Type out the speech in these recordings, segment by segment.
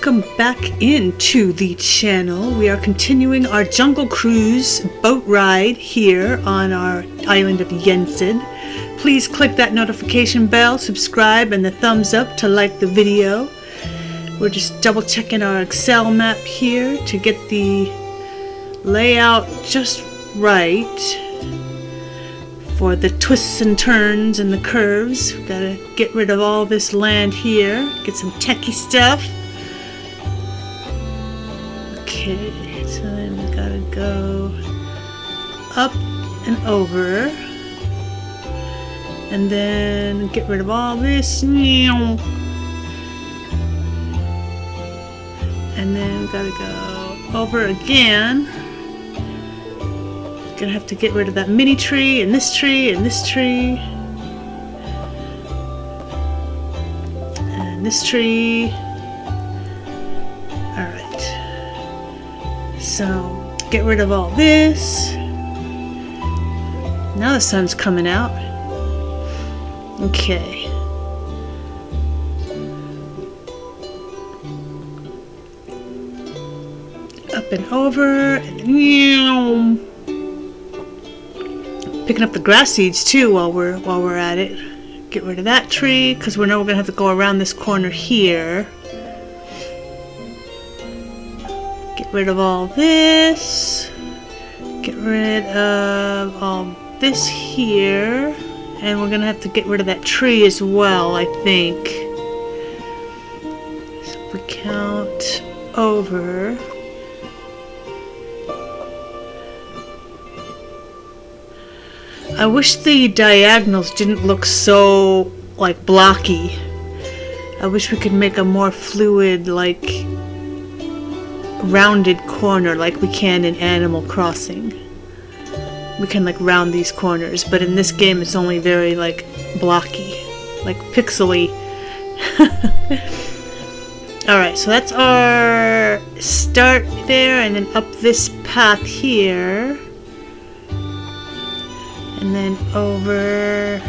welcome back into the channel. We are continuing our Jungle Cruise boat ride here on our island of Yensid. Please click that notification bell, subscribe, and the thumbs up to like the video. We're just double checking our Excel map here to get the layout just right for the twists and turns and the curves. We've got to get rid of all this land here, get some techie stuff. Okay, so then we gotta go up and over, and then get rid of all this, and then we gotta go over again. Gonna have to get rid of that mini tree and this tree and this tree and this tree. Alright, so get rid of all this. Now the sun's coming out. Okay, up and over, and picking up the grass seeds too while we're at it. Get rid of that tree because we know we're gonna have to go around this corner here. Get rid of all this. Get rid of all this here, and we're gonna have to get rid of that tree as well, I think. So if we count over. I wish the diagonals didn't look so like blocky. I wish we could make a more fluid, like rounded corner like we can in Animal Crossing. We can like round these corners, but in this game it's only very like blocky, like pixely. Alright, so that's our start there, and then up this path here. And then over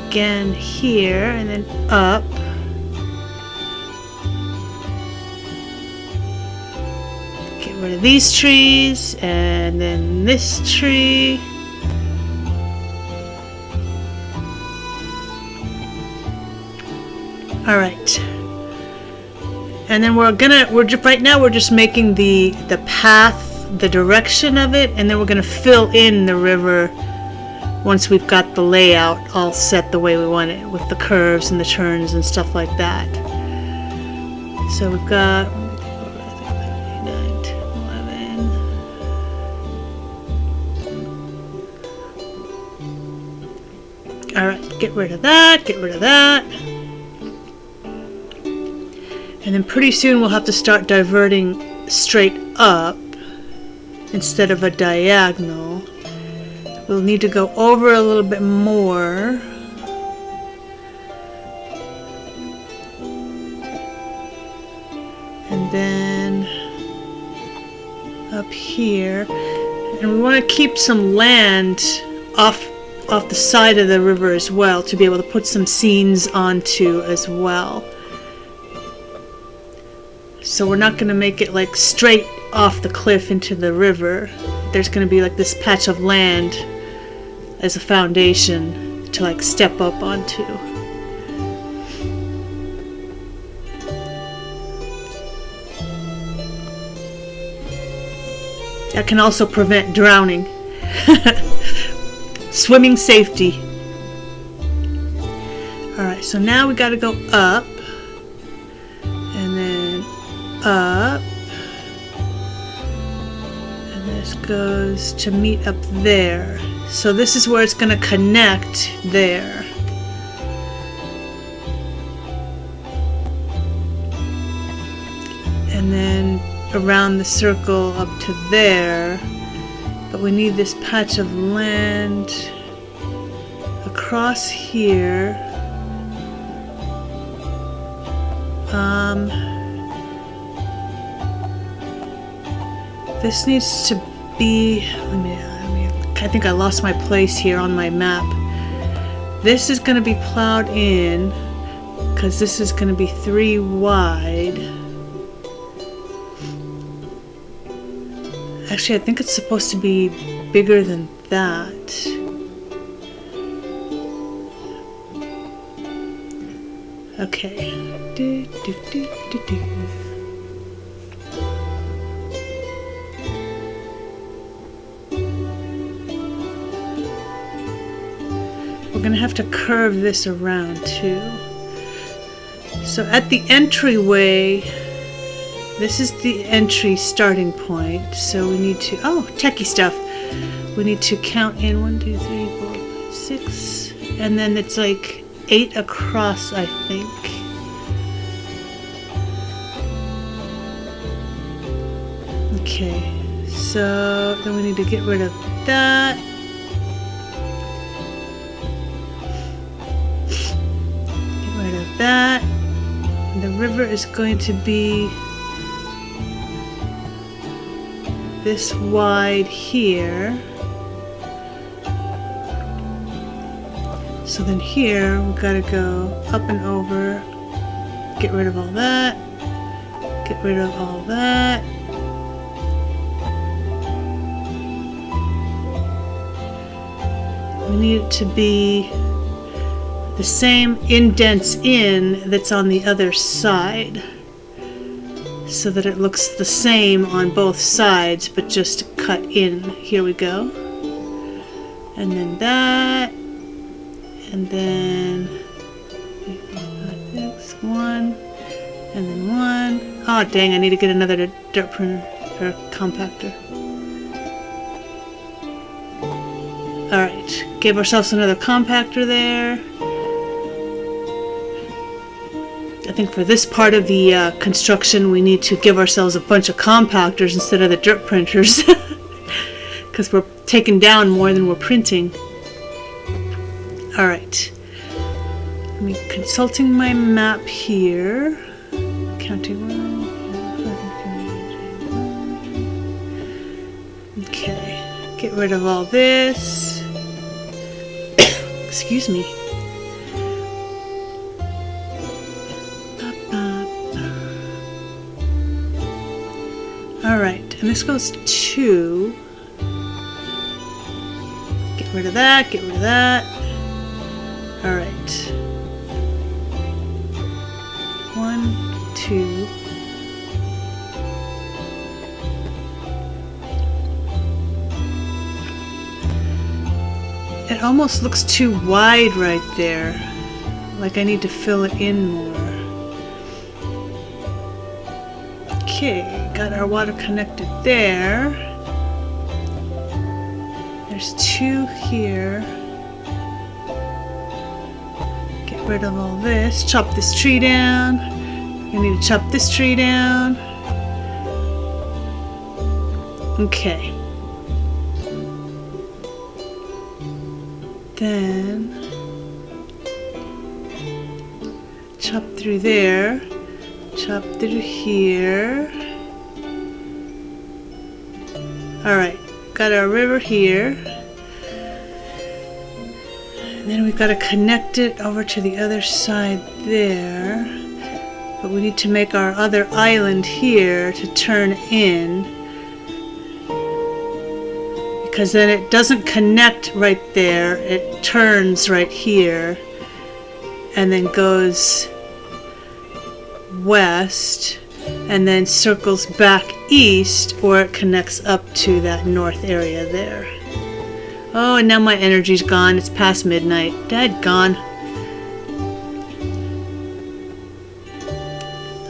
again here, and then up. Get rid of these trees, and then this tree. Alright. And then right now we're just making the path, the direction of it, and then we're going to fill in the river once we've got the layout all set the way we want it, with the curves and the turns and stuff like that. So we've got 9, 10, 11. Alright, get rid of that, get rid of that. And then pretty soon we'll have to start diverting straight up instead of a diagonal. We'll need to go over a little bit more. And then up here. And we want to keep some land off the side of the river as well, to be able to put some scenes onto as well. So we're not going to make it like straight off the cliff into the river. There's going to be like this patch of land as a foundation to like step up onto. That can also prevent drowning. Swimming safety. Alright, so now we got to go up, and then up. This goes to meet up there. So this is where it's going to connect there. And then around the circle up to there. But we need this patch of land across here. This needs to be, I think I lost my place here on my map. This is going to be plowed in because this is going to be 3 wide. Actually, I think it's supposed to be bigger than that. Okay. We're going to have to curve this around too. So at the entryway, this is the entry starting point. So we need to, oh, techie stuff. We need to count in 1, 2, 3, 4, 5, 6, and then it's like 8 across, I think. Okay, so then we need to get rid of that. Get rid of that. The river is going to be this wide here. So then here we've got to go up and over, get rid of all that, get rid of all that. We need it to be the same indents in that's on the other side, so that it looks the same on both sides, but just cut in. Here we go. And then that, and then 1, and then 1. Oh dang, I need to get another dirt printer or compactor. Alright, give ourselves another compactor there. I think for this part of the construction we need to give ourselves a bunch of compactors instead of the dirt printers, because we're taking down more than we're printing. Alright, I'm consulting my map here, counting 1. Okay, get rid of all this. Excuse me. Alright, and this goes to, get rid of that, get rid of that. Alright. 1, 2. It almost looks too wide right there. Like I need to fill it in more. Okay, got our water connected there. There's 2 here. Get rid of all this. Chop this tree down. I need to chop this tree down. Okay. Then chop through there. Chop through here. Alright, got our river here. And then we've got to connect it over to the other side there. But we need to make our other island here to turn in, because then it doesn't connect right there. It turns right here and then goes west and then circles back east, or it connects up to that north area there. Oh, and now my energy's gone. It's past midnight. Dadgone.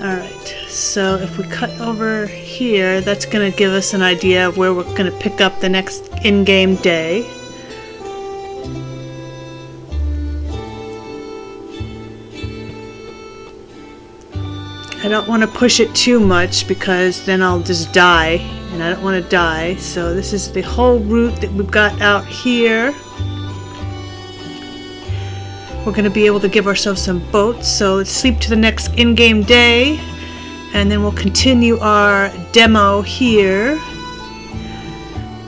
Alright, so if we cut over here, that's going to give us an idea of where we're going to pick up the next in-game day. I don't want to push it too much because then I'll just die, and I don't want to die. So this is the whole route that we've got out here. We're going to be able to give ourselves some boats, so let's sleep to the next in-game day, and then we'll continue our demo here.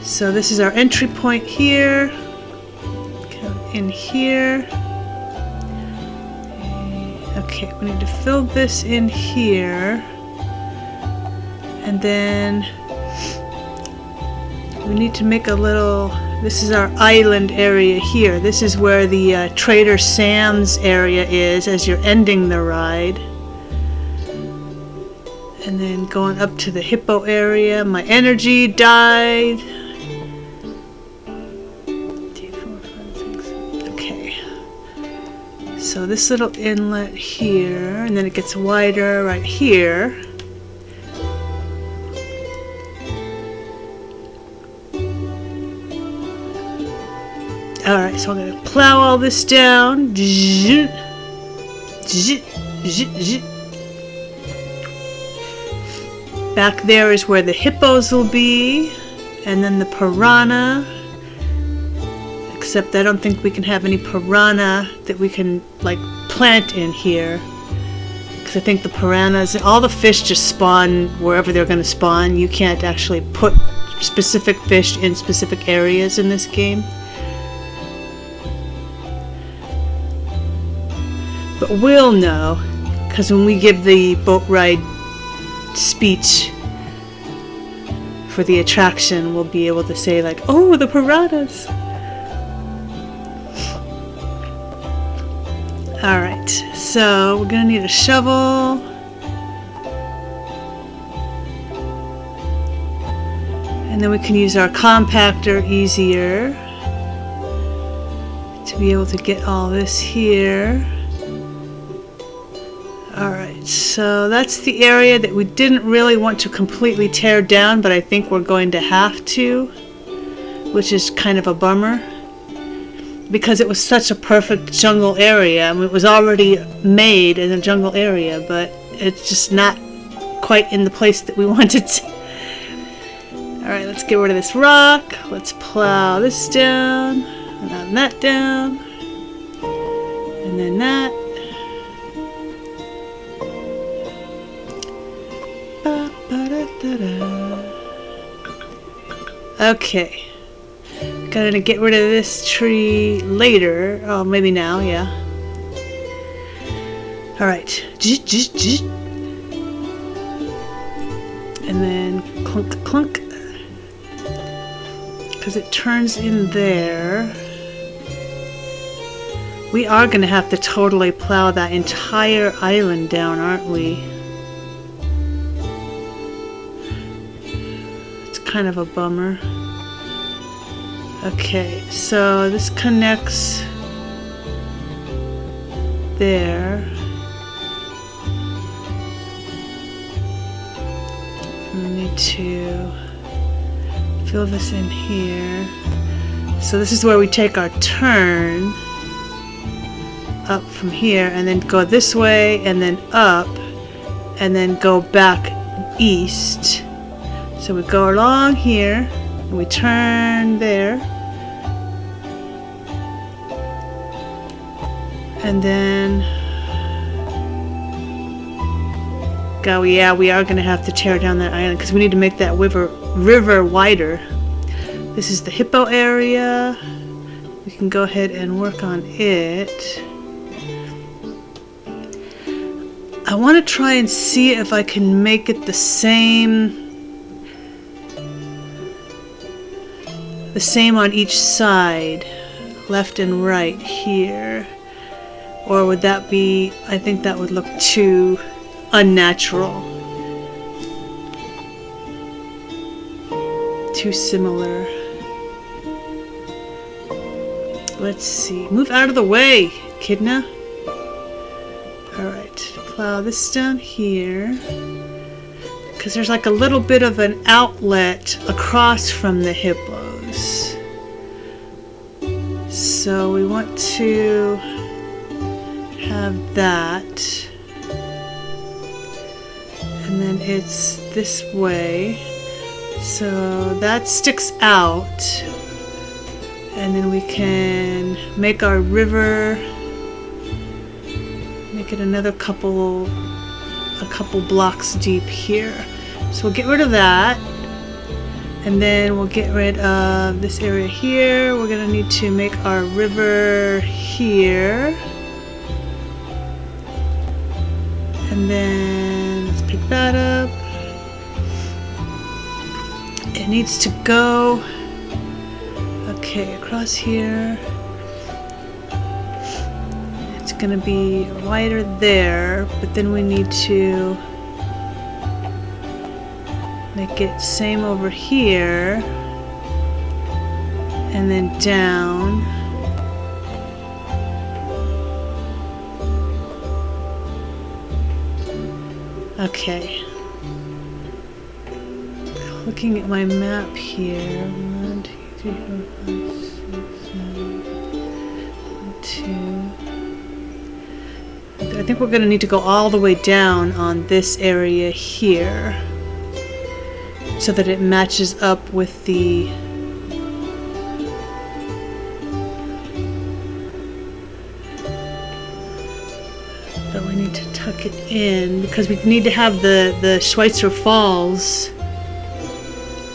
So this is our entry point here. Come in here. Okay, we need to fill this in here. And then we need to make a little, this is our island area here. This is where the Trader Sam's area is as you're ending the ride. And then going up to the hippo area. My energy died. Okay. So this little inlet here, and then it gets wider right here. Alright, so I'm going to plow all this down. Back there is where the hippos will be, and then the piranha. Except I don't think we can have any piranha that we can like plant in here. Because I think the piranhas, all the fish just spawn wherever they're going to spawn. You can't actually put specific fish in specific areas in this game. But we'll know, because when we give the boat ride speech for the attraction, we'll be able to say like, oh, the piranhas. Alright, so we're gonna need a shovel. And then we can use our compactor easier to be able to get all this here. Alright, so that's the area that we didn't really want to completely tear down, but I think we're going to have to, which is kind of a bummer, because it was such a perfect jungle area. I mean, it was already made in a jungle area, but it's just not quite in the place that we wanted to. Alright, let's get rid of this rock. Let's plow this down, and that down, and then that. Okay, gotta get rid of this tree later. Oh, maybe now, yeah. Alright. And then clunk, clunk. Because it turns in there. We are gonna have to totally plow that entire island down, aren't we? Kind of a bummer. Okay, so this connects there. We need to fill this in here. So this is where we take our turn up from here and then go this way and then up and then go back east. So we go along here, and we turn there, and then, God, yeah, we are going to have to tear down that island because we need to make that river wider. This is the hippo area. We can go ahead and work on it. I want to try and see if I can make it the same on each side, left and right here. Or would that be, I think that would look too unnatural. Too similar. Let's see. Move out of the way, Kidna. Alright, plow this down here. Because there's like a little bit of an outlet across from the hippos. So we want to have that. And then it's this way. So that sticks out. And then we can make our river, make it a couple blocks deep here. So we'll get rid of that. And then we'll get rid of this area here. We're going to need to make our river here. And then let's pick that up. It needs to go, okay, across here. It's gonna be wider there, but then we need to make it same over here, and then down. Okay. Looking at my map here. 1, 2, 3, 4, 5, 6, 7, 1, 2. I think we're going to need to go all the way down on this area here so that it matches up with the but we need to tuck it in because we need to have the Schweitzer Falls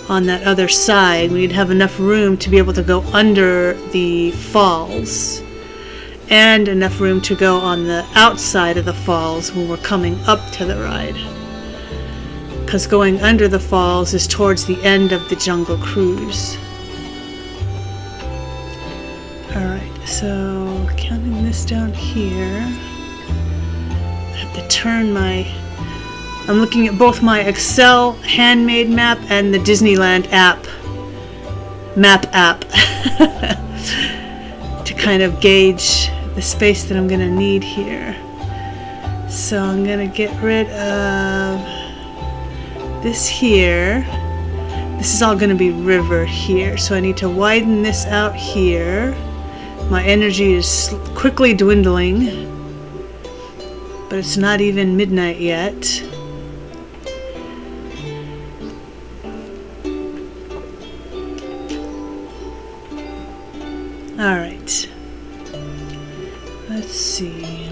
on that other side. We need to have enough room to be able to go under the falls and enough room to go on the outside of the falls when we're coming up to the ride, because going under the falls is towards the end of the Jungle Cruise. Alright, so counting this down here, I have to turn my, I'm looking at both my Excel handmade map and the Disneyland map app to kind of gauge the space that I'm going to need here. So I'm going to get rid of this here. This is all going to be river here, so I need to widen this out here. My energy is quickly dwindling, but it's not even midnight yet. Alright, let's see.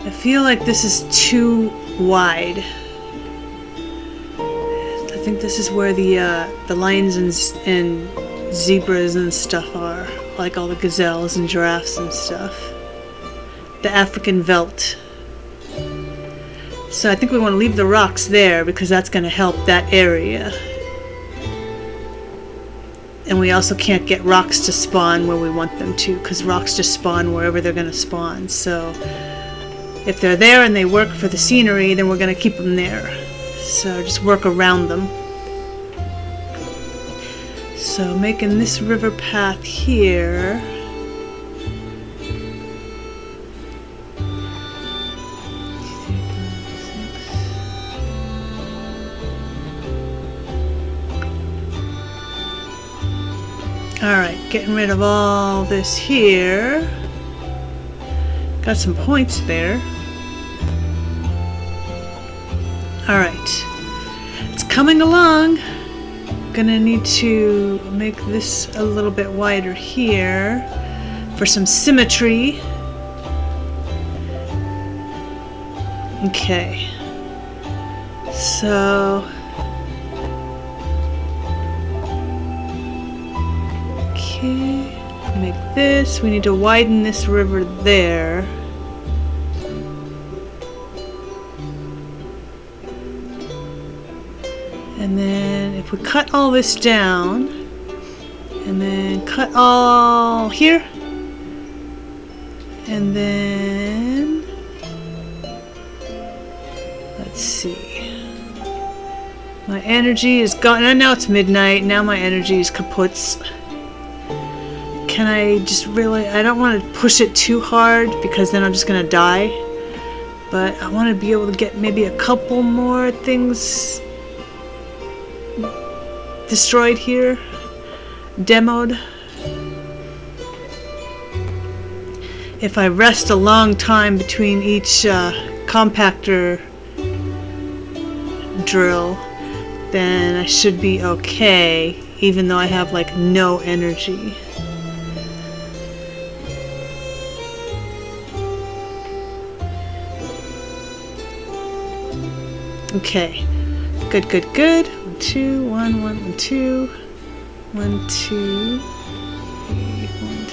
I feel like this is too wide. I think this is where the lions and zebras and stuff are, like all the gazelles and giraffes and stuff. The African veldt. So I think we want to leave the rocks there because that's going to help that area. And we also can't get rocks to spawn where we want them to, because rocks just spawn wherever they're going to spawn. So if they're there and they work for the scenery, then we're going to keep them there. So just work around them. So making this river path here. Alright, getting rid of all this here. Got some points there. Alright, it's coming along. Gonna need to make this a little bit wider here for some symmetry. Okay, so make this. We need to widen this river there. And then if we cut all this down and then cut all here and then let's see, my energy is gone, and now it's midnight. Now my energy is kaputs. Can I just really, I don't want to push it too hard because then I'm just going to die. But I want to be able to get maybe a couple more things destroyed here, demoed. If I rest a long time between each compactor drill, then I should be okay, even though I have like no energy. Okay, good, good, good. 1, 2, 1, 1, 1, 2, 1, 1, 2, 3, 1,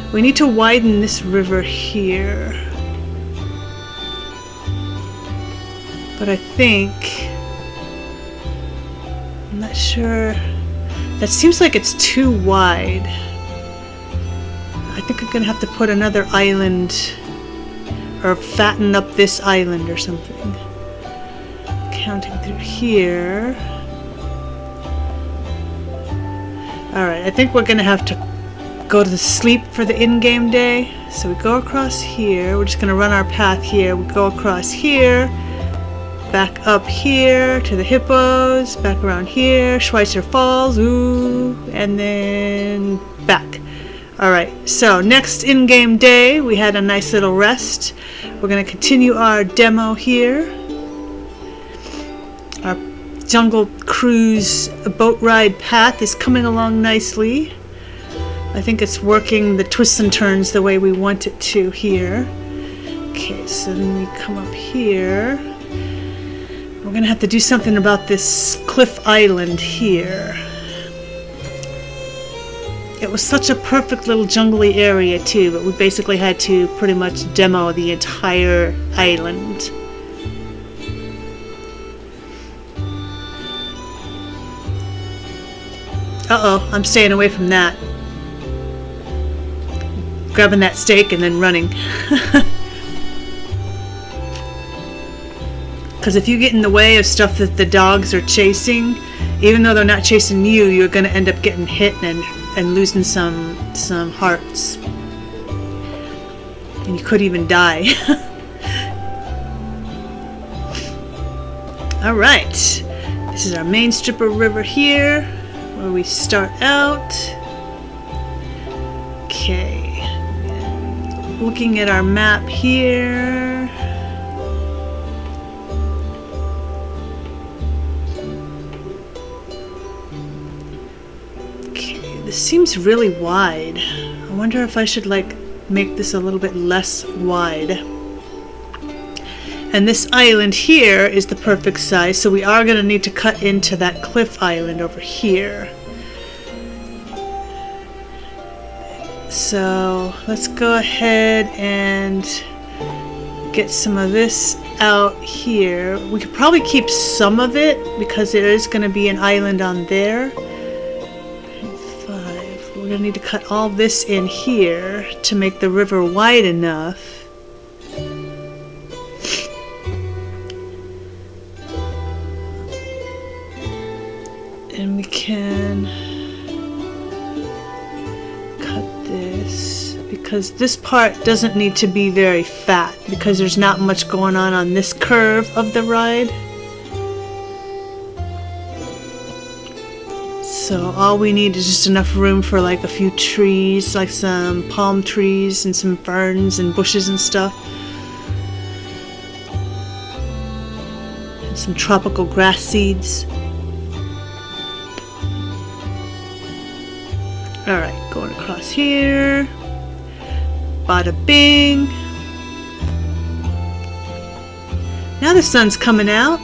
2. We need to widen this river here. But I think, I'm not sure, that seems like it's too wide. I think I'm gonna have to put another island, or fatten up this island or something. Counting through here. Alright, I think we're gonna have to go to sleep for the in-game day. So we go across here, we're just gonna run our path here, we go across here, back up here to the hippos, back around here, Schweitzer Falls, ooh, and then back. Alright, so next in-game day, we had a nice little rest. We're going to continue our demo here. Our Jungle Cruise boat ride path is coming along nicely. I think it's working the twists and turns the way we want it to here. Okay, so then we come up here. We're going to have to do something about this cliff island here. It was such a perfect little jungly area too, but we basically had to pretty much demo the entire island. Uh-oh, I'm staying away from that. Grabbing that steak and then running. Because if you get in the way of stuff that the dogs are chasing, even though they're not chasing you, you're going to end up getting hit and losing some hearts. And you could even die. Alright. This is our main strip of river here, where we start out. Okay. Looking at our map here. This seems really wide. I wonder if I should make this a little bit less wide. And this island here is the perfect size, so we are going to need to cut into that cliff island over here. So let's go ahead and get some of this out here. We could probably keep some of it because there is going to be an island on there. We're going to need to cut all this in here to make the river wide enough. And we can cut this because this part doesn't need to be very fat because there's not much going on this curve of the ride. So all we need is just enough room for like a few trees, like some palm trees and some ferns and bushes and stuff. And some tropical grass seeds. Alright, going across here. Bada bing. Now the sun's coming out.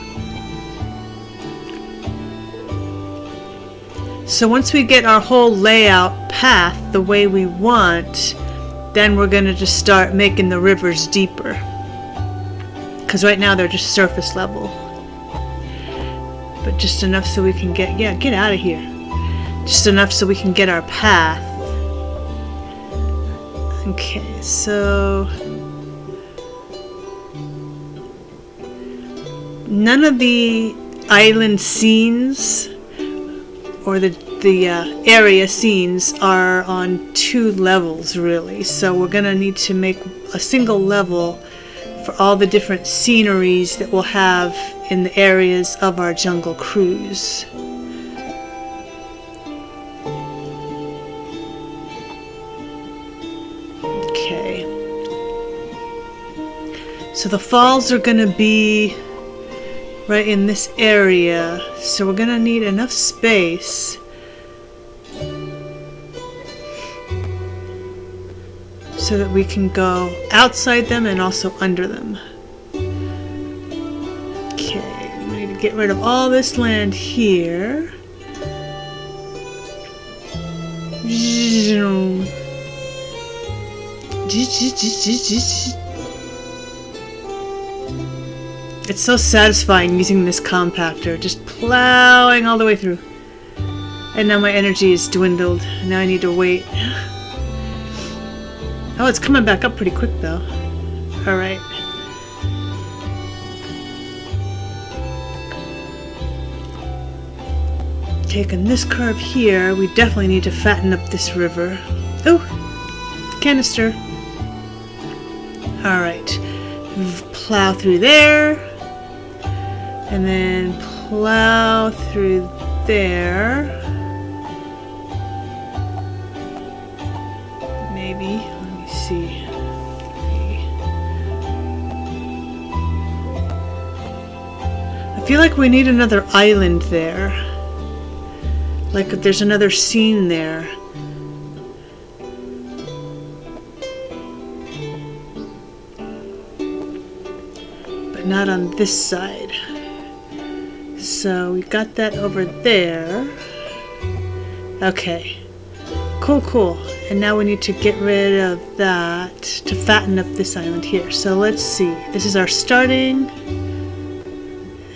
So once we get our whole layout path the way we want, then we're going to just start making the rivers deeper. Because right now they're just surface level. But just enough so we can get, get out of here. Just enough so we can get our path. Okay, so none of the island scenes or the area scenes are on 2 levels really, so we're gonna need to make a single level for all the different sceneries that we'll have in the areas of our jungle cruise. Okay, so the falls are gonna be right in this area, so we're gonna need enough space so that we can go outside them and also under them. Okay, we need to get rid of all this land here. It's so satisfying using this compactor, just plowing all the way through. And now my energy is dwindled. Now I need to wait. Oh, it's coming back up pretty quick though. Alright. Taking this curve here, we definitely need to fatten up this river. Oh! Canister. Alright. Plow through there. And then plow through there. Maybe. Let me see. I feel like we need another island there. Like if there's another scene there. But not on this side. So we got that over there. Okay. Cool, cool. And now we need to get rid of that to fatten up this island here. So let's see. This is our starting.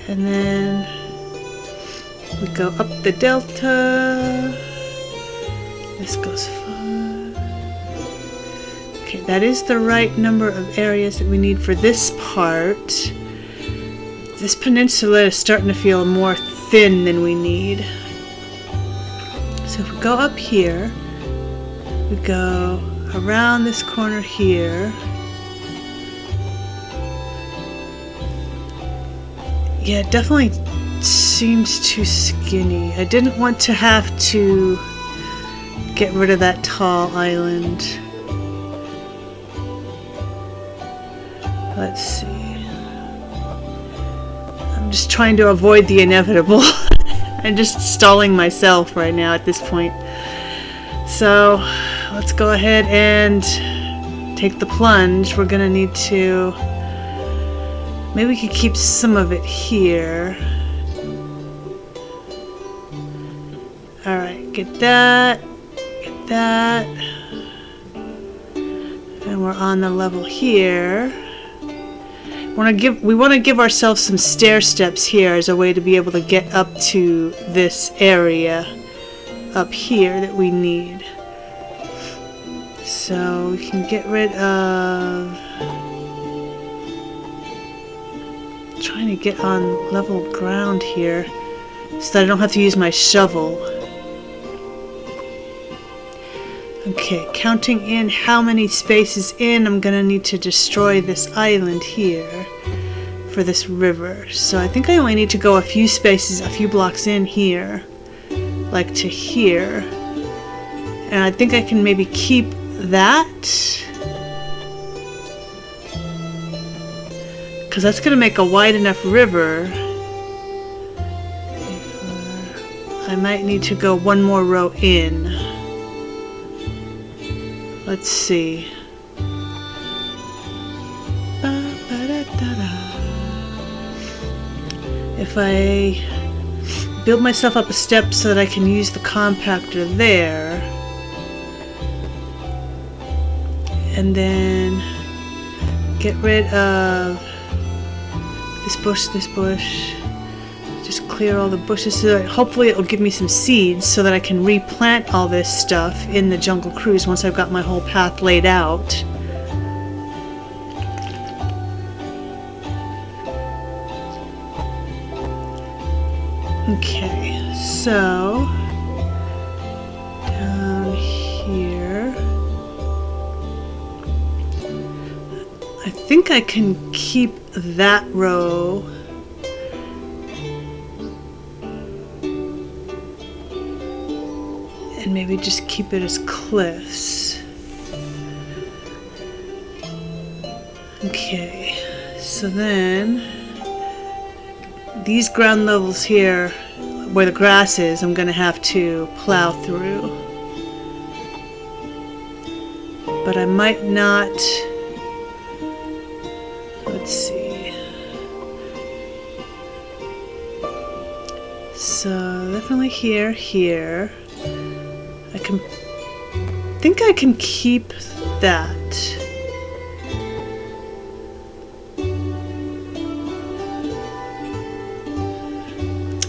And then we go up the delta. This goes far. Okay, that is the right number of areas that we need for this part. This peninsula is starting to feel more thin than we need. So if we go up here, we go around this corner here. Yeah, it definitely seems too skinny. I didn't want to have to get rid of that tall island. Let's see. I'm just trying to avoid the inevitable. I'm just stalling myself right now at this point. So let's go ahead and take the plunge. We're gonna need to, maybe we could keep some of it here. Alright, get that, and we're on the level here. We want to give ourselves some stair steps here as a way to be able to get up to this area up here that we need. So we can get rid of, trying to get on level ground here so that I don't have to use my shovel. Okay, counting in how many spaces in, I'm gonna need to destroy this island here for this river. So I think I only need to go a few spaces, a few blocks in here, like to here. And I think I can maybe keep that, because that's gonna make a wide enough river. I might need to go one more row in. Let's see. If I build myself up a step so that I can use the compactor there, and then get rid of this bush, just clear all the bushes, so that hopefully it will give me some seeds so that I can replant all this stuff in the Jungle Cruise once I've got my whole path laid out. Okay, so down here, I think I can keep that row and maybe just keep it as cliffs. Okay, so then these ground levels here where the grass is, I'm gonna have to plow through, but I might not. Let's see. So definitely here. I can think I can keep that.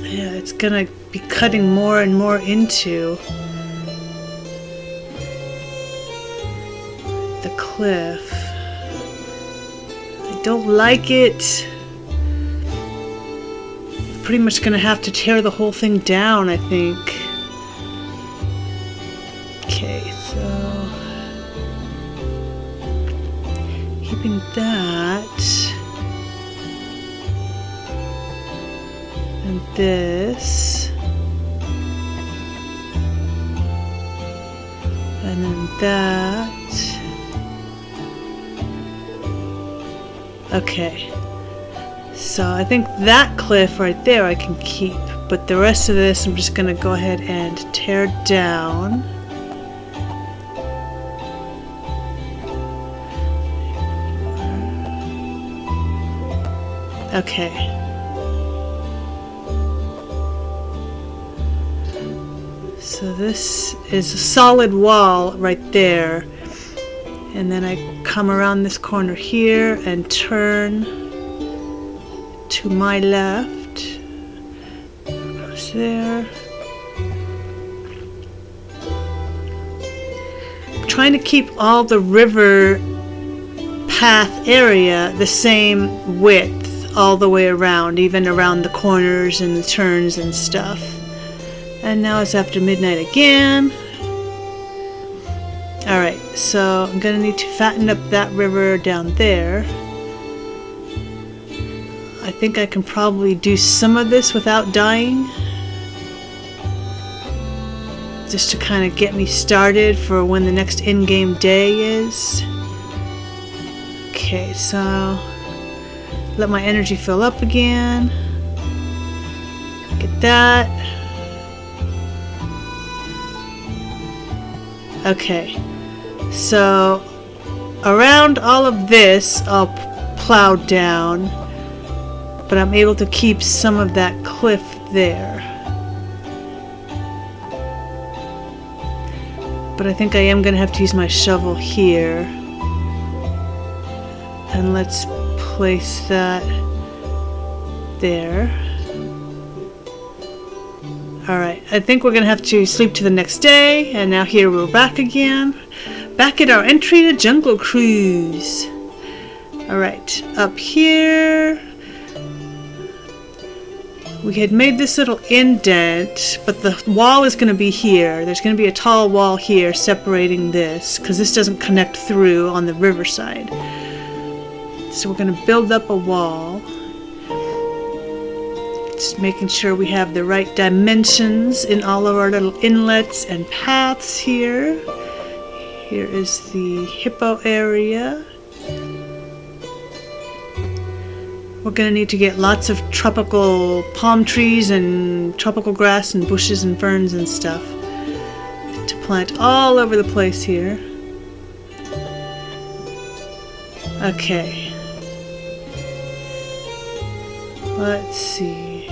Yeah, it's gonna be cutting more and more into the cliff. I don't like it. Pretty much gonna have to tear the whole thing down, I think. Okay, so keeping that and this and then that. Okay. So I think that cliff right there I can keep, but the rest of this I'm just gonna go ahead and tear down. Okay. So this is a solid wall right there, and then I come around this corner here and turn to my left, across there. I'm trying to keep all the river path area the same width all the way around, even around the corners and the turns and stuff. And now it's after midnight again. Alright, so I'm gonna need to fatten up that river down there. I think I can probably do some of this without dying, just to kind of get me started for when the next in-game day is. Okay, so let my energy fill up again. Get that. Okay, so around all of this I'll plow down, but I'm able to keep some of that cliff there. But I think I am going to have to use my shovel here. And let's place that there. Alright, I think we're going to have to sleep to the next day, and now here we're back again. Back at our entry to Jungle Cruise. Alright, up here we had made this little indent, but the wall is going to be here. There's going to be a tall wall here separating this, because this doesn't connect through on the riverside. So we're going to build up a wall. Just making sure we have the right dimensions in all of our little inlets and paths here. Here is the hippo area. We're going to need to get lots of tropical palm trees and tropical grass and bushes and ferns and stuff to plant all over the place here. Okay. Let's see.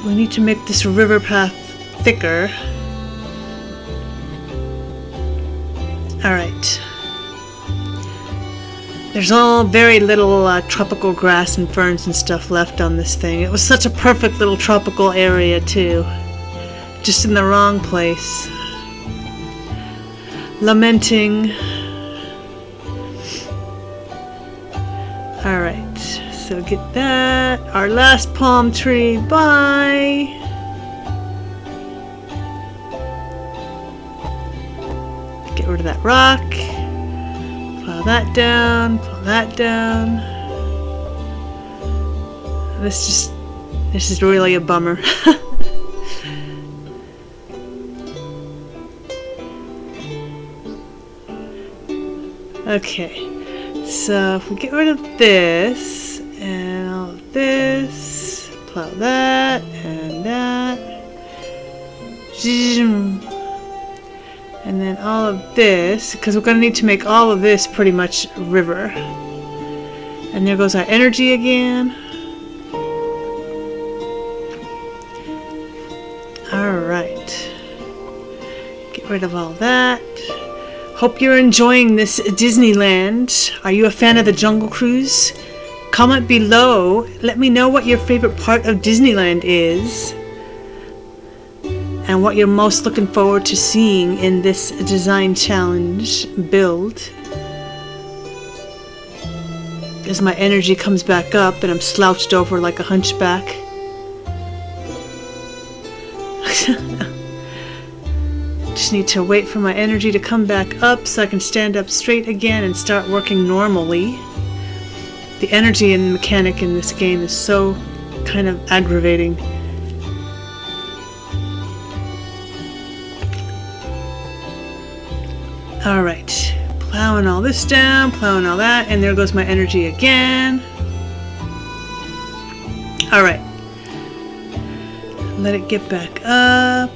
We need to make this river path thicker. Alright. There's all very little tropical grass and ferns and stuff left on this thing. It was such a perfect little tropical area too. Just in the wrong place. Lamenting. Alright, so get that. Our last palm tree. Bye! Get rid of that rock. Plow that down. Plow that down. This is really a bummer. Okay, so if we get rid of this and all of this, plow that and that, and then all of this, because we're going to need to make all of this pretty much river. And there goes our energy again. rid of all that. Hope you're enjoying this Disneyland. Are you a fan of the Jungle Cruise? Comment below. Let me know what your favorite part of Disneyland is and what you're most looking forward to seeing in this design challenge build. As my energy comes back up and I'm slouched over like a hunchback. Just need to wait for my energy to come back up so I can stand up straight again and start working normally. The energy and mechanic in this game is so kind of aggravating. Alright, plowing all this down, plowing all that, and there goes my energy again. Alright, let it get back up.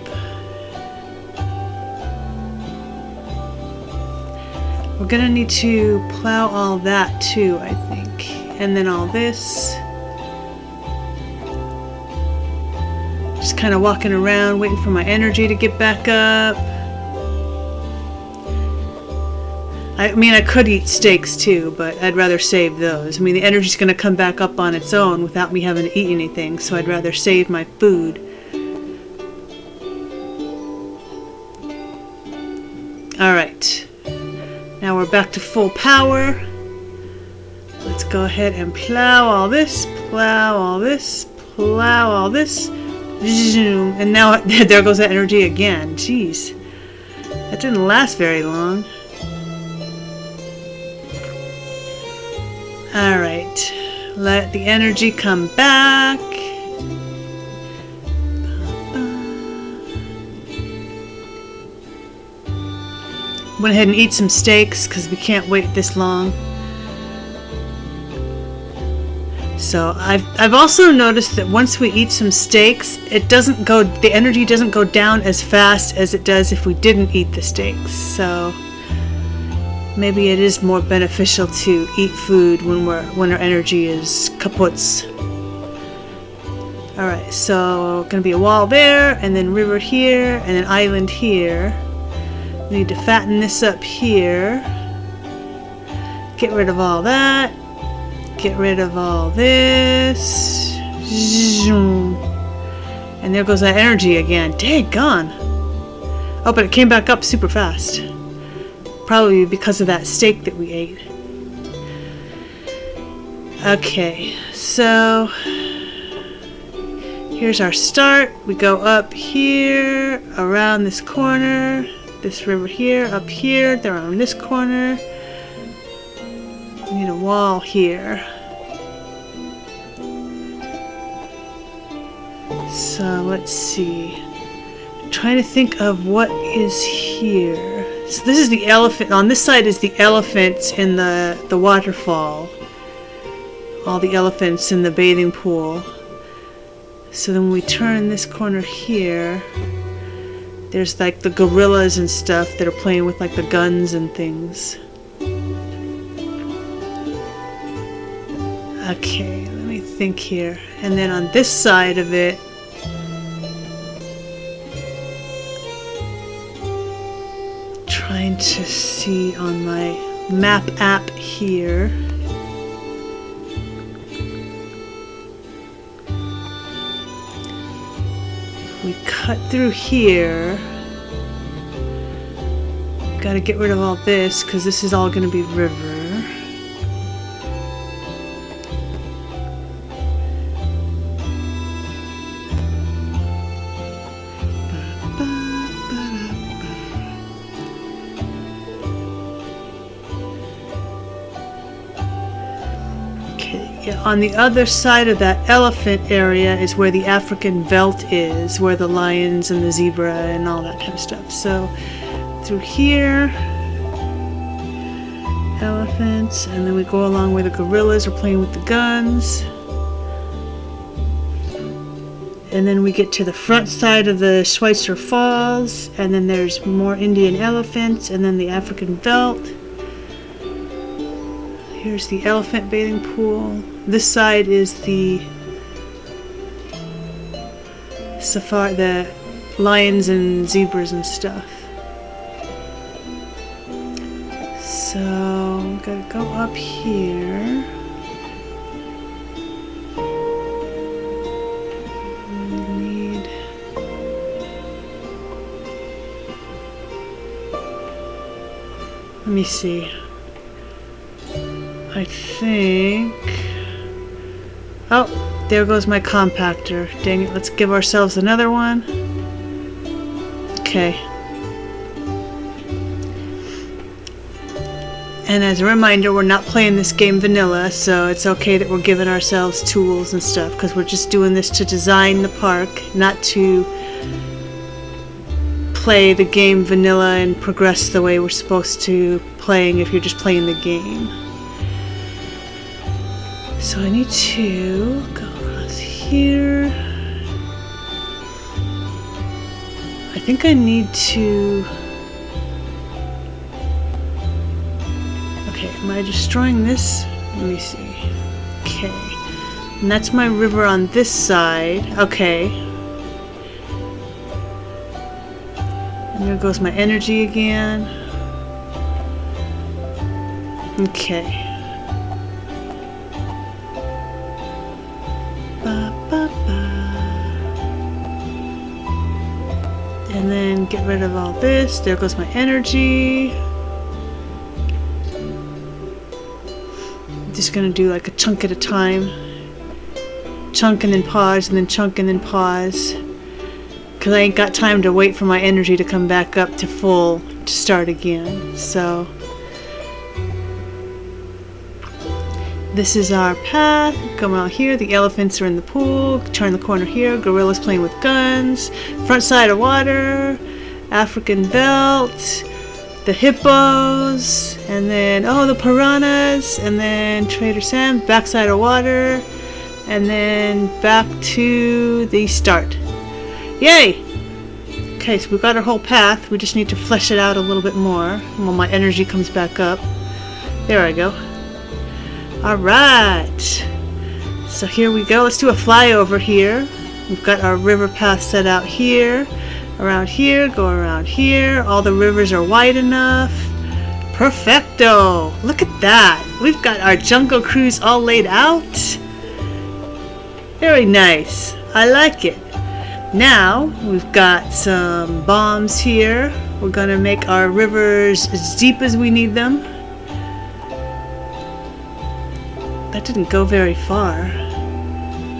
We're gonna need to plow all that too, I think. And then all this. Just kind of walking around, waiting for my energy to get back up. I mean, I could eat steaks too, but I'd rather save those. I mean, the energy's gonna come back up on its own without me having to eat anything, so I'd rather save my food. Alright. Now we're back to full power. Let's go ahead and plow all this, plow all this, plow all this. Zoom. And now there goes that energy again. Jeez. That didn't last very long. Alright. Let the energy come back. Went ahead and eat some steaks because we can't wait this long. So I've also noticed that once we eat some steaks, the energy doesn't go down as fast as it does if we didn't eat the steaks. So maybe it is more beneficial to eat food when our energy is kaputs. All right, so gonna be a wall there, and then river here, and an island here. We need to fatten this up here. Get rid of all that. Get rid of all this. And there goes that energy again. Daggone. Oh, but it came back up super fast. Probably because of that steak that we ate. Okay, so here's our start. We go up here, around this corner. This river here, up here, around this corner. We need a wall here. So let's see. I'm trying to think of what is here. So this is the elephant. On this side is the elephants in the waterfall. All the elephants in the bathing pool. So then we turn this corner here. There's like the gorillas and stuff that are playing with like the guns and things. Okay, let me think here. And then on this side of it, trying to see on my map app here. We cut through here. Got to get rid of all this because this is all going to be river. On the other side of that elephant area is where the African veldt is, where the lions and the zebra and all that kind of stuff. So through here, elephants, and then we go along where the gorillas are playing with the guns. And then we get to the front side of the Schweitzer Falls, and then there's more Indian elephants, and then the African veldt. Here's the elephant bathing pool. This side is the safari, the lions and zebras and stuff. So I'm gonna go up here. Let me see. I think... Oh, there goes my compactor. Dang it, let's give ourselves another one. Okay. And as a reminder, we're not playing this game vanilla, so it's okay that we're giving ourselves tools and stuff, because we're just doing this to design the park, not to play the game vanilla and progress the way we're supposed to playing if you're just playing the game. So I need to go across here. I think I need to... Okay, am I destroying this? Let me see. Okay. And that's my river on this side. Okay. And there goes my energy again. Okay. Ba, ba, ba. And then get rid of all this. There goes my energy. I'm just gonna do like a chunk at a time. Chunk and then pause, and then chunk and then pause. Because I ain't got time to wait for my energy to come back up to full to start again. So this is our path. Come out here. The elephants are in the pool. Turn the corner here. Gorillas playing with guns. Front side of water. African belt. The hippos. And then, oh, the piranhas. And then Trader Sam. Backside of water. And then back to the start. Yay! Okay, so we've got our whole path. We just need to flesh it out a little bit more when my energy comes back up. There I go. Alright. So here we go. Let's do a flyover here. We've got our river path set out here. Around here. Go around here. All the rivers are wide enough. Perfecto! Look at that. We've got our jungle cruise all laid out. Very nice. I like it. Now we've got some bombs here. We're going to make our rivers as deep as we need them. That didn't go very far.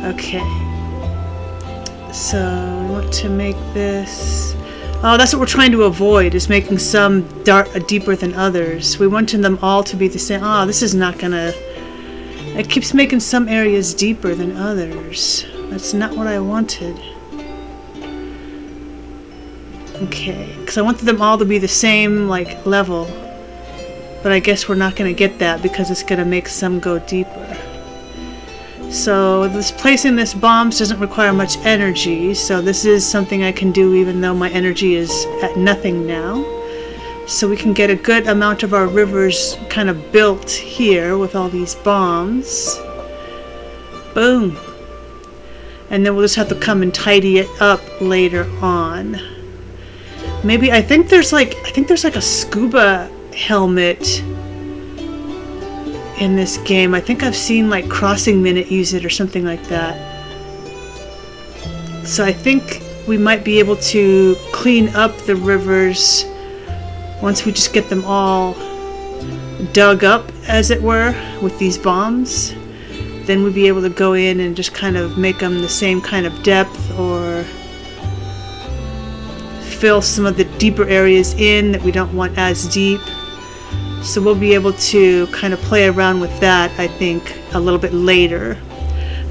Okay. So we want to make this... Oh, that's what we're trying to avoid, is making some deeper than others. We wanted them all to be the same. Oh, this is not going to... It keeps making some areas deeper than others. That's not what I wanted. Okay, because I wanted them all to be the same, like, level. But I guess we're not going to get that because it's going to make some go deeper. So this placing this bombs doesn't require much energy, so this is something I can do even though my energy is at nothing now. So we can get a good amount of our rivers kind of built here with all these bombs. Boom. And then we'll just have to come and tidy it up later on. Maybe I think there's like a scuba helmet in this game. I think I've seen like Crossing Minute use it or something like that. So I think we might be able to clean up the rivers once we just get them all dug up, as it were, with these bombs. Then we'd be able to go in and just kind of make them the same kind of depth, or fill some of the deeper areas in that we don't want as deep. So we'll be able to kind of play around with that, I think, a little bit later.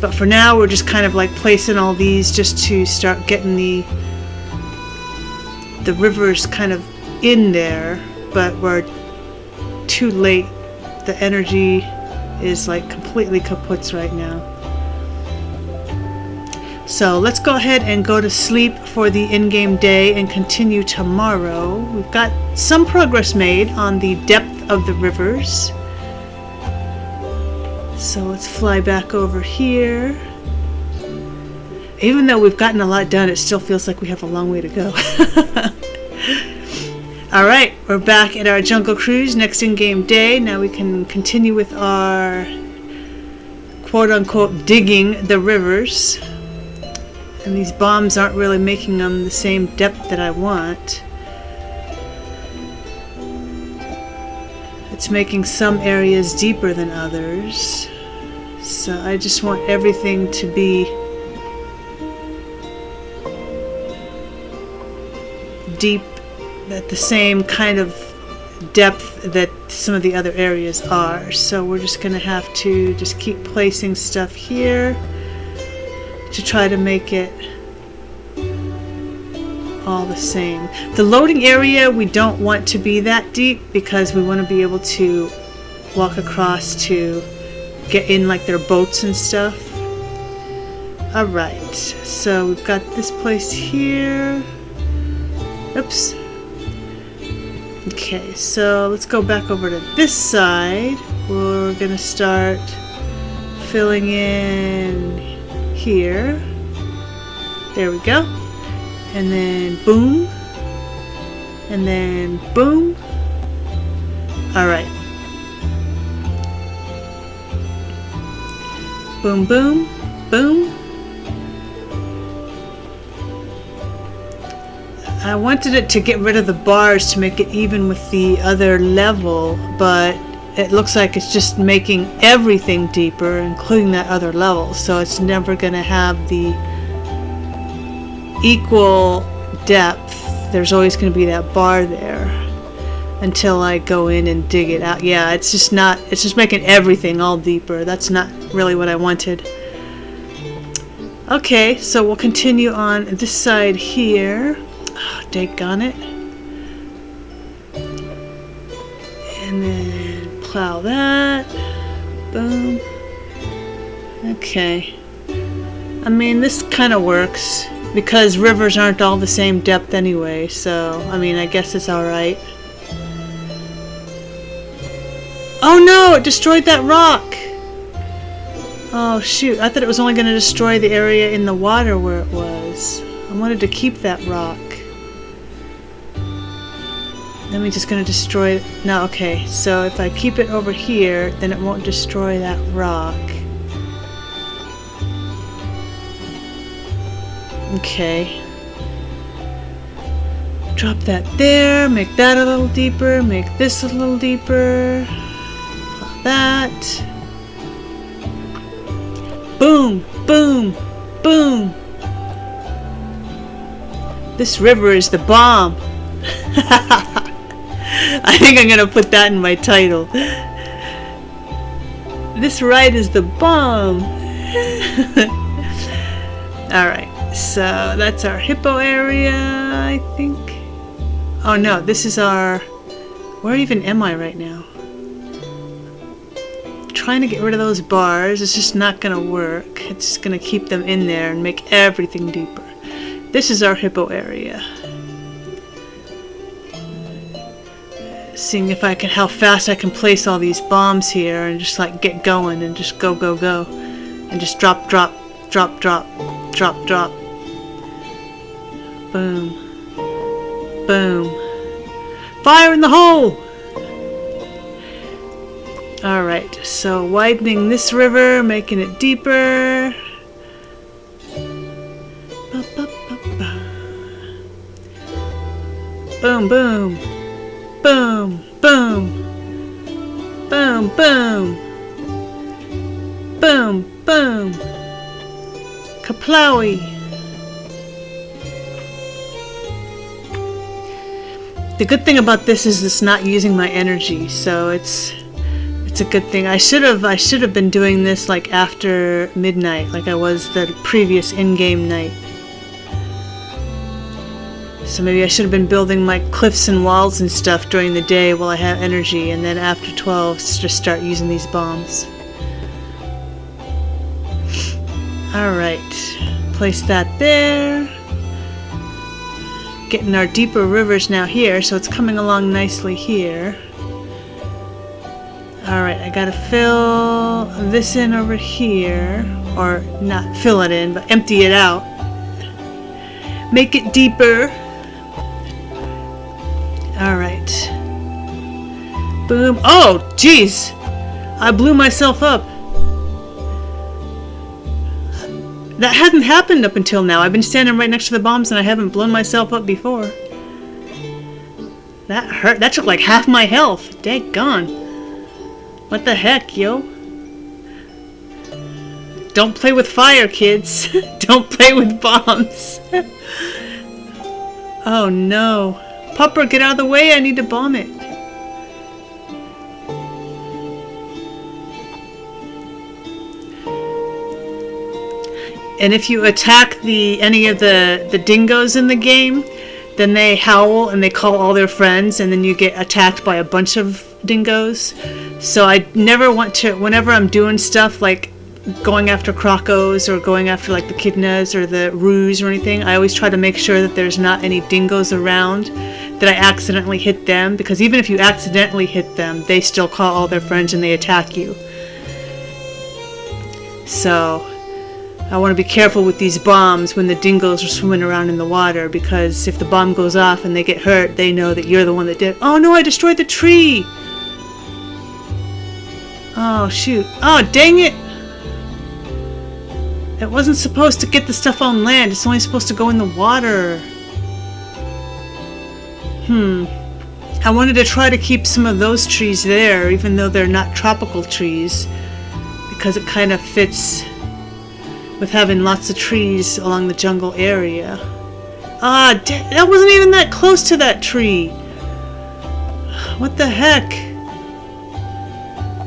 But for now, we're just kind of like placing all these just to start getting the rivers kind of in there, but we're too late. The energy is like completely kaput right now. So let's go ahead and go to sleep for the in-game day and continue tomorrow. We've got some progress made on the depth of the rivers. So let's fly back over here. Even though we've gotten a lot done, it still feels like we have a long way to go. Alright, we're back at our jungle cruise, next in-game day. Now we can continue with our quote-unquote digging the rivers. And these bombs aren't really making them the same depth that I want. It's making some areas deeper than others. So I just want everything to be deep at the same kind of depth that some of the other areas are. So we're just going to have to just keep placing stuff here to try to make it all the same. The loading area we don't want to be that deep because we want to be able to walk across to get in like their boats and stuff. Alright, so we've got this place here. Oops. Okay, so let's go back over to this side. We're gonna start filling in here. There we go. And then boom. And then boom. Alright. Boom, boom, boom. I wanted it to get rid of the bars to make it even with the other level, but it looks like it's just making everything deeper, including that other level, so it's never going to have the equal depth. There's always going to be that bar there until I go in and dig it out. Yeah, it's just making everything all deeper. That's not really what I wanted. Okay, so we'll continue on this side here. Oh, daggone it. And then plow that. Boom. Okay. I mean, this kind of works because rivers aren't all the same depth anyway, so I mean, I guess it's alright. Oh no! It destroyed that rock! Oh shoot, I thought it was only going to destroy the area in the water where it was. I wanted to keep that rock. Then we're just going to destroy it. No, okay. So if I keep it over here, then it won't destroy that rock. Okay. Drop that there. Make that a little deeper. Make this a little deeper. Like that. Boom! Boom! Boom! This river is the bomb. I think I'm gonna put that in my title. This ride is the bomb. Alright, so that's our hippo area, I think. Oh no, this is our... Where even am I right now? Trying to get rid of those bars. It's just not gonna work. It's just gonna keep them in there and make everything deeper. This is our hippo area. Seeing if I can, how fast I can place all these bombs here and just like get going and just go, go, go. And just drop, drop, drop, drop, drop, drop. Boom. Boom. Fire in the hole! Alright, so widening this river, making it deeper. Ba, ba, ba, ba. Boom, boom. Boom, boom, boom, boom, boom, boom, kaplowy. The good thing about this is it's not using my energy, so it's a good thing. I should have been doing this like after midnight, like I was the previous in-game night. So maybe I should have been building my cliffs and walls and stuff during the day while I have energy, and then after 12 just start using these bombs. Alright, place that there. Getting our deeper rivers now here, so it's coming along nicely here. Alright, I gotta fill this in over here, or not fill it in, but empty it out. Make it deeper. Alright, Boom. Oh, jeez. I blew myself up. That hadn't happened up until now. I've been standing right next to the bombs and I haven't blown myself up before. That hurt. That took like half my health. Daggone. What the heck, yo? Don't play with fire, kids. Don't play with bombs. Oh no. Pupper, get out of the way. I need to bomb it. And if you attack any of the dingoes in the game, then they howl and they call all their friends, and then you get attacked by a bunch of dingoes. So I never want to, whenever I'm doing stuff like going after crocos or going after like the echidnas or the roos or anything, I always try to make sure that there's not any dingoes around, that I accidentally hit them, because even if you accidentally hit them, they still call all their friends and they attack you. So I want to be careful with these bombs when the dingoes are swimming around in the water, because if the bomb goes off and they get hurt, they know that you're the one that did. Oh no, I destroyed the tree! Oh shoot. Oh dang it! It wasn't supposed to get the stuff on land, it's only supposed to go in the water. I wanted to try to keep some of those trees there, even though they're not tropical trees, because it kind of fits with having lots of trees along the jungle area. Ah, that wasn't even that close to that tree. What the heck?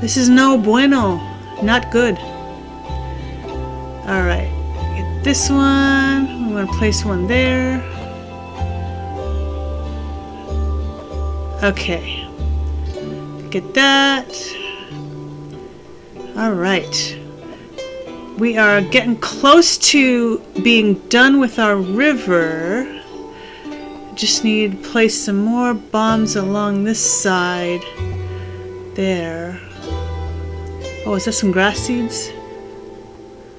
This is no bueno. Not good. Alright. Get this one. I'm going to place one there. Okay. Get that. Alright. We are getting close to being done with our river. Just need to place some more bombs along this side. There. Oh, is that some grass seeds?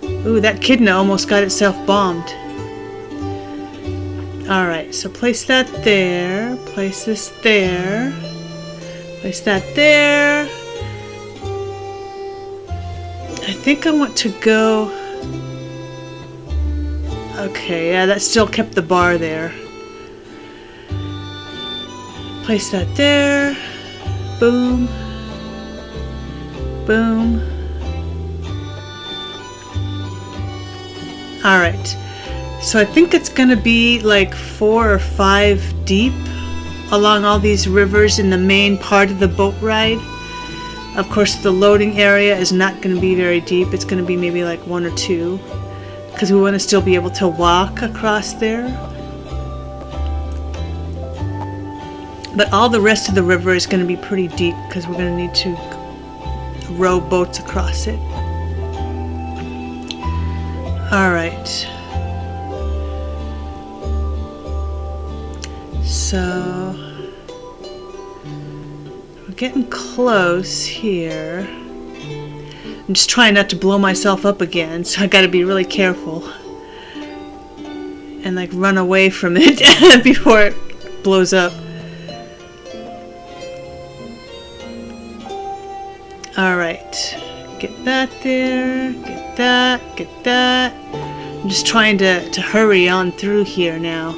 Ooh, that echidna almost got itself bombed. Alright, so place that there. Place this there. Place that there. I think I want to go... Okay, yeah, that still kept the bar there. Place that there. Boom. Boom. Alright, so I think it's gonna be like 4 or 5 deep along all these rivers in the main part of the boat ride. Of course, the loading area is not going to be very deep. It's going to be maybe like 1 or 2, because we want to still be able to walk across there. But all the rest of the river is going to be pretty deep, because we're going to need to row boats across it. Alright. So getting close here. I'm just trying not to blow myself up again, so I gotta be really careful and like run away from it before it blows up. Alright, get that there, get that. I'm just trying to hurry on through here now.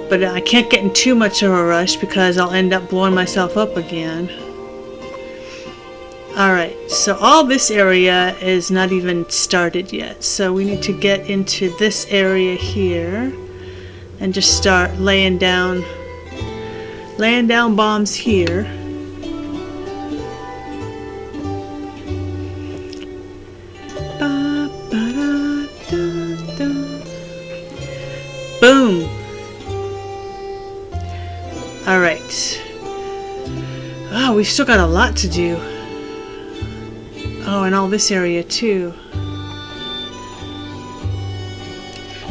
But I can't get in too much of a rush because I'll end up blowing myself up again. Alright, so all this area is not even started yet. So we need to get into this area here and just start laying down bombs here. Boom! Alright. Oh, we've still got a lot to do. Oh, and all this area too.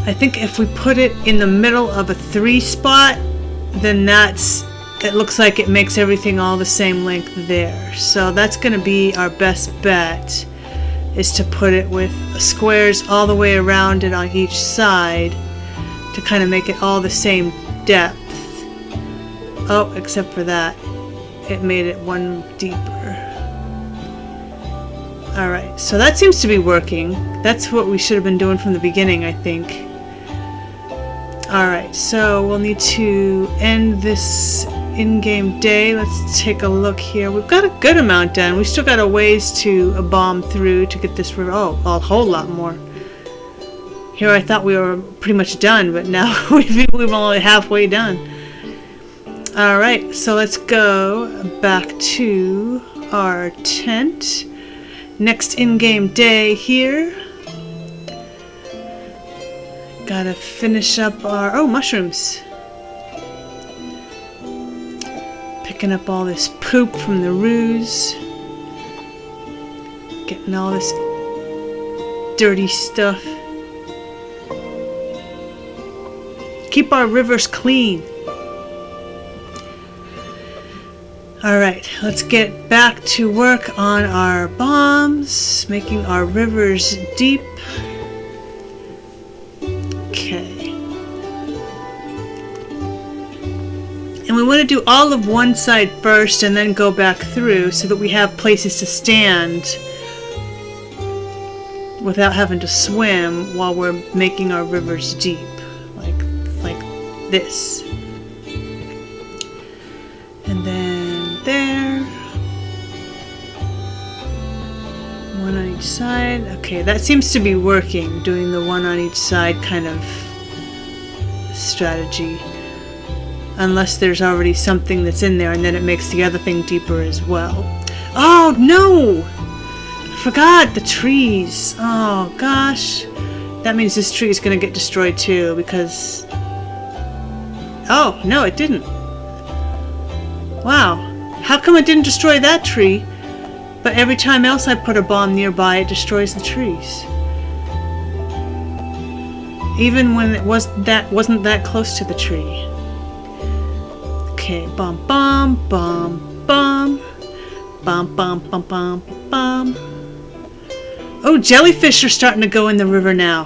I think if we put it in the middle of a 3 spot, then it looks like it makes everything all the same length there. So that's going to be our best bet, is to put it with squares all the way around it on each side to kind of make it all the same depth. Oh, except for that. it made it one deeper. Alright, so that seems to be working. That's what we should have been doing from the beginning, I think. Alright, so we'll need to end this in-game day. Let's take a look here. We've got a good amount done. We've still got a ways to bomb through to get this river. Oh, a whole lot more. Here I thought we were pretty much done, but now we've only halfway done. Alright, so let's go back to our tent. Next in-game day here. Gotta finish up our... oh, mushrooms. Picking up all this poop from the roos. Getting all this dirty stuff. Keep our rivers clean. Alright, let's get back to work on our bombs, making our rivers deep. Okay. And we want to do all of one side first and then go back through so that we have places to stand without having to swim while we're making our rivers deep. Like this. And then there. One on each side. Okay, that seems to be working, doing the one on each side kind of strategy. Unless there's already something that's in there and then it makes the other thing deeper as well. Oh no! I forgot the trees. Oh gosh. That means this tree is going to get destroyed too because... oh, no, it didn't. Wow. How come it didn't destroy that tree, but every time else I put a bomb nearby, it destroys the trees? Even when it wasn't that close to the tree. Okay, bomb, bomb, bomb, bomb. Bomb, bomb, bomb, bomb, bomb. Oh, jellyfish are starting to go in the river now.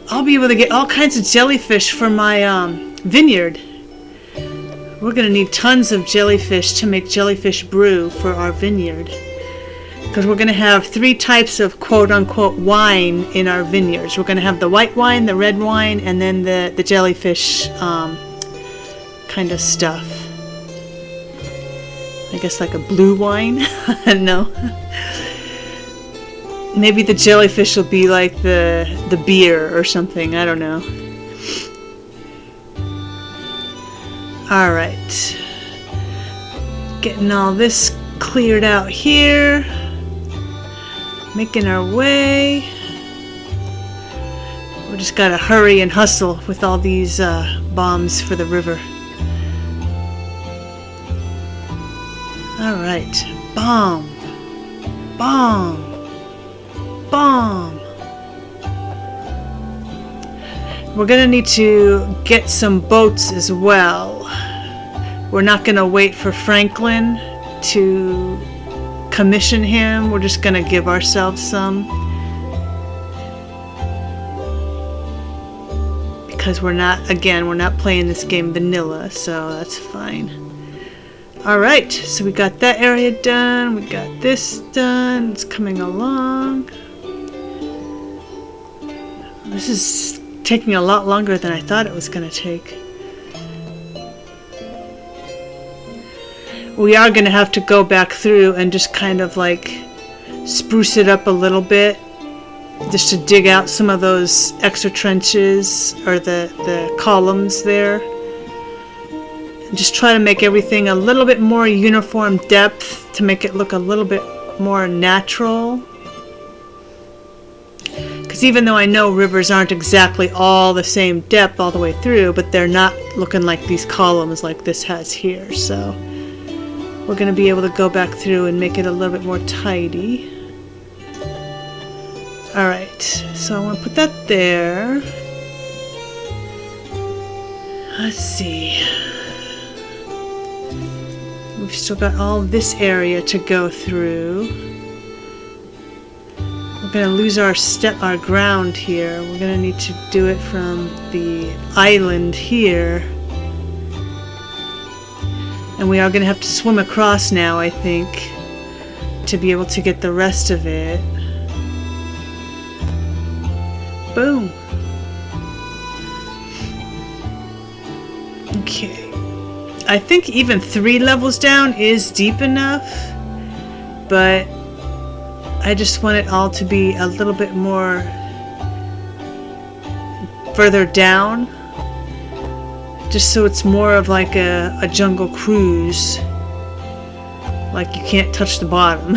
I'll be able to get all kinds of jellyfish for my vineyard. We're going to need tons of jellyfish to make jellyfish brew for our vineyard. Because we're going to have 3 types of quote-unquote wine in our vineyards. We're going to have the white wine, the red wine, and then the jellyfish kind of stuff. I guess like a blue wine? No. Maybe the jellyfish will be like the beer or something. I don't know. Alright. Getting all this cleared out here. Making our way. We just gotta hurry and hustle with all these bombs for the river. Alright. Bomb. Bomb. Bomb. We're gonna need to get some boats as well. We're not gonna wait for Franklin to commission him. We're just gonna give ourselves some. Because we're not playing this game vanilla, so that's fine. Alright, so we got that area done. We got this done. It's coming along. This is taking a lot longer than I thought it was going to take. We are going to have to go back through and just kind of like spruce it up a little bit, just to dig out some of those extra trenches or the columns there. And just try to make everything a little bit more uniform depth to make it look a little bit more natural. Because even though I know rivers aren't exactly all the same depth all the way through, but they're not looking like these columns like this has here. So we're going to be able to go back through and make it a little bit more tidy. Alright, so I want to put that there. Let's see. We've still got all this area to go through. We're going to lose our ground here. We're going to need to do it from the island here. And we are going to have to swim across now, I think, to be able to get the rest of it. Boom. Okay. I think even 3 levels down is deep enough, but I just want it all to be a little bit more further down, just so it's more of like a jungle cruise, like you can't touch the bottom.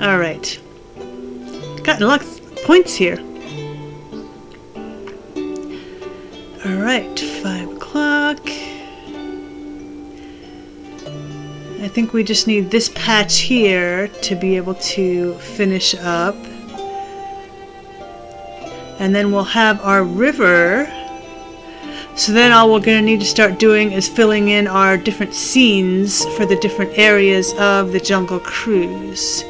Alright, got lots of points here. Alright, 5 o'clock. I think we just need this patch here to be able to finish up. And then we'll have our river. So then all we're going to need to start doing is filling in our different scenes for the different areas of the Jungle Cruise.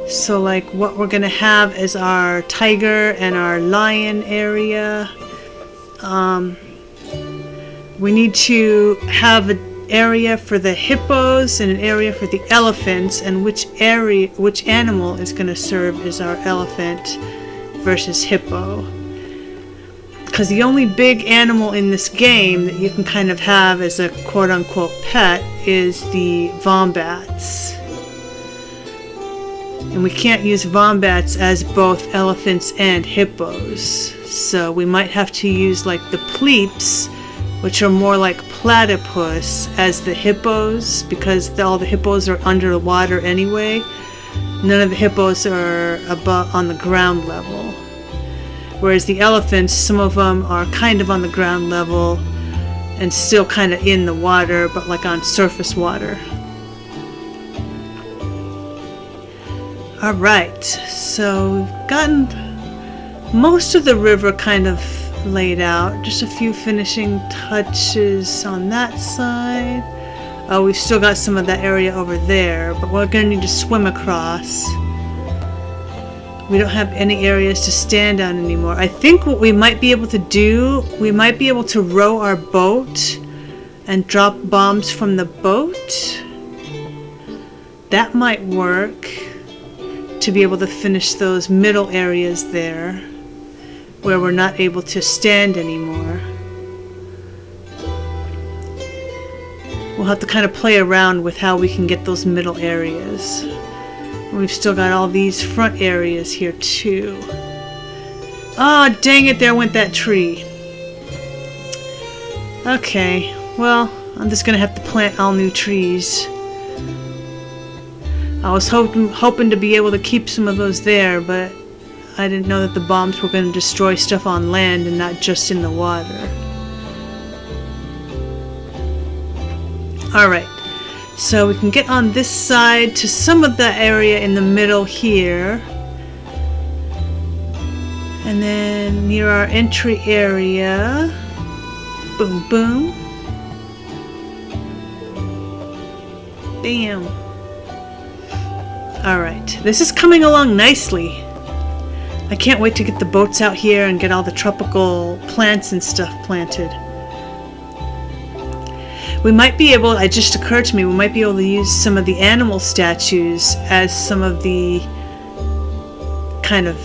So like what we're going to have is our tiger and our lion area. We need to have an area for the hippos and an area for the elephants, and which animal is going to serve as our elephant versus hippo. Because the only big animal in this game that you can kind of have as a quote-unquote pet is the wombats. And we can't use wombats as both elephants and hippos. So we might have to use like the pleeps, which are more like platypus, as the hippos, because all the hippos are under the water anyway. None of the hippos are above on the ground level. Whereas the elephants, some of them are kind of on the ground level and still kind of in the water, but like on surface water. Alright, so we've gotten most of the river kind of laid out. Just a few finishing touches on that side. Oh, we've still got some of that area over there, but we're going to need to swim across. We don't have any areas to stand on anymore. I think what we might be able to do, we might be able to row our boat and drop bombs from the boat. That might work to be able to finish those middle areas there where we're not able to stand anymore. We'll have to kind of play around with how we can get those middle areas. We've still got all these front areas here too. Oh, dang it, there went that tree. Okay, well, I'm just gonna have to plant all new trees. I was hoping to be able to keep some of those there, but I didn't know that the bombs were going to destroy stuff on land and not just in the water. Alright, so we can get on this side to some of the area in the middle here. And then near our entry area, boom boom, bam. Alright, this is coming along nicely. I can't wait to get the boats out here and get all the tropical plants and stuff planted. We might be able, it just occurred to me, we might be able to use some of the animal statues as some of the kind of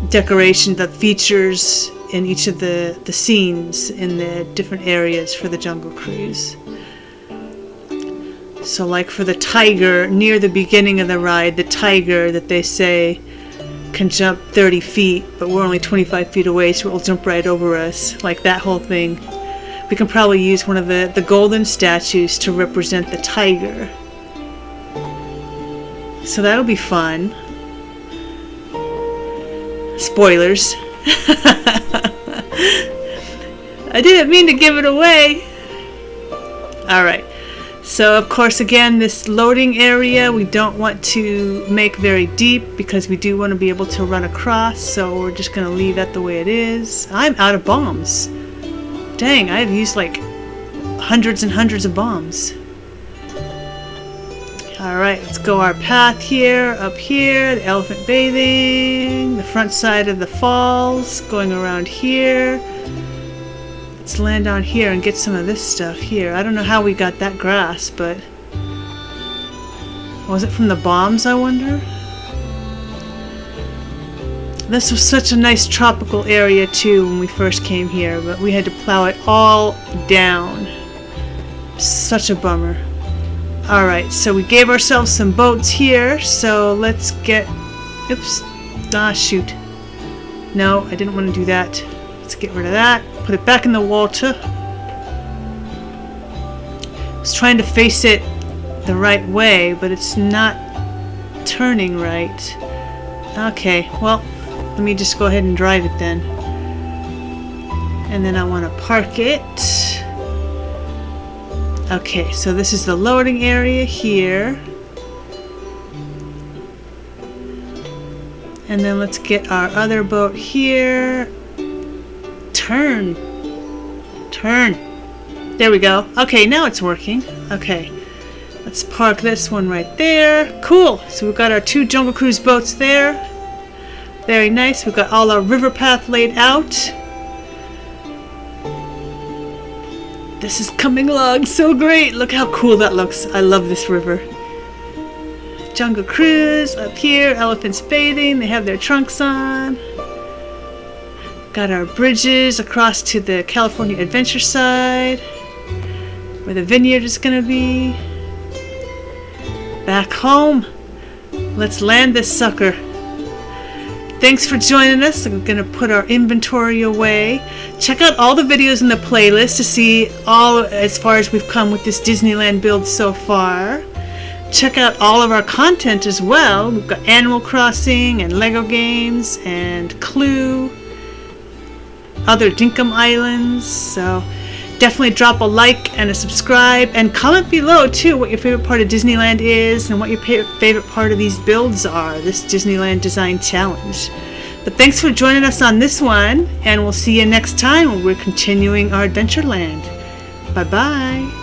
decoration, the features in each of the scenes in the different areas for the Jungle Cruise. So like for the tiger, near the beginning of the ride, the tiger that they say can jump 30 feet, but we're only 25 feet away, so it'll jump right over us, like that whole thing. We can probably use one of the golden statues to represent the tiger. So that'll be fun. Spoilers. I didn't mean to give it away. Alright. So of course, again, this loading area we don't want to make very deep because we do want to be able to run across, so we're just going to leave that the way it is. I'm out of bombs. Dang, I've used like hundreds and hundreds of bombs. Alright, let's go our path here, up here, the elephant bathing, the front side of the falls, going around here. Let's land on here and get some of this stuff here. I don't know how we got that grass, but... Was it from the bombs, I wonder? This was such a nice tropical area too when we first came here, but we had to plow it all down. Such a bummer. Alright, so we gave ourselves some boats here, so let's get... Oops. Ah, shoot. No, I didn't want to do that. Let's get rid of that. Put it back in the water. I was trying to face it the right way, but it's not turning right. Okay, well, let me just go ahead and drive it then. And then I want to park it. Okay, so this is the loading area here. And then let's get our other boat here. Turn. Turn. There we go. Okay, now it's working. Okay. Let's park this one right there. Cool. So we've got our 2 Jungle Cruise boats there. Very nice. We've got all our river path laid out. This is coming along so great. Look how cool that looks. I love this river. Jungle Cruise up here. Elephants bathing. They have their trunks on. Got our bridges across to the California Adventure side, where the vineyard is going to be. Back home. Let's land this sucker. Thanks for joining us. I'm going to put our inventory away. Check out all the videos in the playlist to see all as far as we've come with this Disneyland build so far. Check out all of our content as well. We've got Animal Crossing and Lego games and Clue, other Dinkum islands. So definitely drop a like and a subscribe, and comment below too what your favorite part of Disneyland is and what your favorite part of these builds are, this Disneyland Design Challenge. But thanks for joining us on this one, and we'll see you next time when we're continuing our Adventureland. Bye bye.